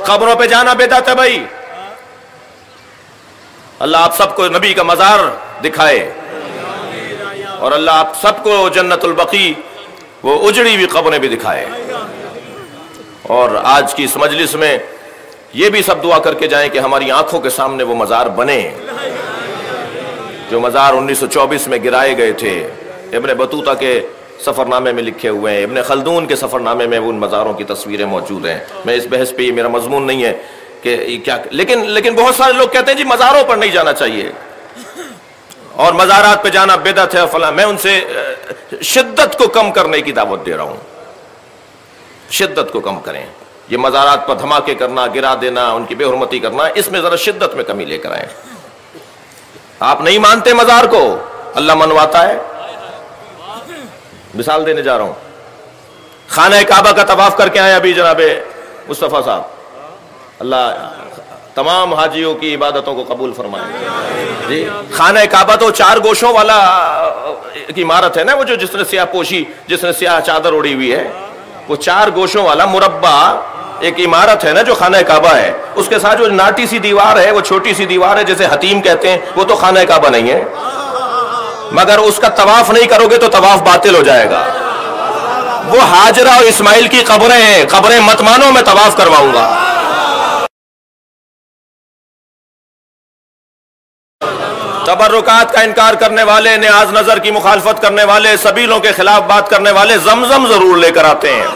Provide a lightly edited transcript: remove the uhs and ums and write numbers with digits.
قبروں پہ جانا بدعت ہے بھائی. اللہ آپ سب کو نبی کا مزار دکھائے اور اللہ آپ سب کو جنت البقیع وہ اجڑی ہوئی قبریں بھی دکھائے. اور آج کی اس مجلس میں یہ بھی سب دعا کر کے جائیں کہ ہماری آنکھوں کے سامنے وہ مزار بنے جو مزار 1924 میں گرائے گئے تھے. ابن بطوطہ کے سفر نامے میں لکھے ہوئے ہیں, ابن خلدون کے سفر نامے میں ان مزاروں کی تصویریں موجود ہیں. میں اس بحث پہ, یہ میرا مضمون نہیں ہے کہ کیا, لیکن بہت سارے لوگ کہتے ہیں جی مزاروں پر نہیں جانا چاہیے اور مزارات پہ جانا بدعت ہے فلاں. میں ان سے شدت کو کم کرنے کی دعوت دے رہا ہوں. شدت کو کم کریں. یہ مزارات پر دھماکے کرنا, گرا دینا, ان کی بے حرمتی کرنا, اس میں ذرا شدت میں کمی لے کر آئیں. آپ نہیں مانتے مزار کو, اللہ منواتا ہے. مثال دینے جا رہا ہوں, خانہ کعبہ کا طواف کر کے آئے ابھی جناب مصطفیٰ صاحب. اللہ تمام حاجیوں کی عبادتوں کو قبول فرمائے. جی خانہ کعبہ تو 4 گوشوں والا عمارت ہے نا, وہ جو جس نے سیاہ پوشی, جس نے سیاہ چادر اڑی ہوئی ہے, وہ 4 گوشوں والا مربع ایک عمارت ہے نا جو خانہ کعبہ ہے. اس کے ساتھ جو ناٹی سی دیوار ہے, وہ چھوٹی سی دیوار ہے جسے حتیم کہتے ہیں, وہ تو خانہ کعبہ نہیں ہے. مگر اس کا طواف نہیں کرو گے تو طواف باطل ہو جائے گا. وہ ہاجرہ اور اسماعیل کی قبریں ہیں, قبریں مت مانو, میں طواف کرواؤں گا. تبرکات کا انکار کرنے والے, نیاز نظر کی مخالفت کرنے والے, سبیلوں کے خلاف بات کرنے والے زمزم ضرور لے کر آتے ہیں.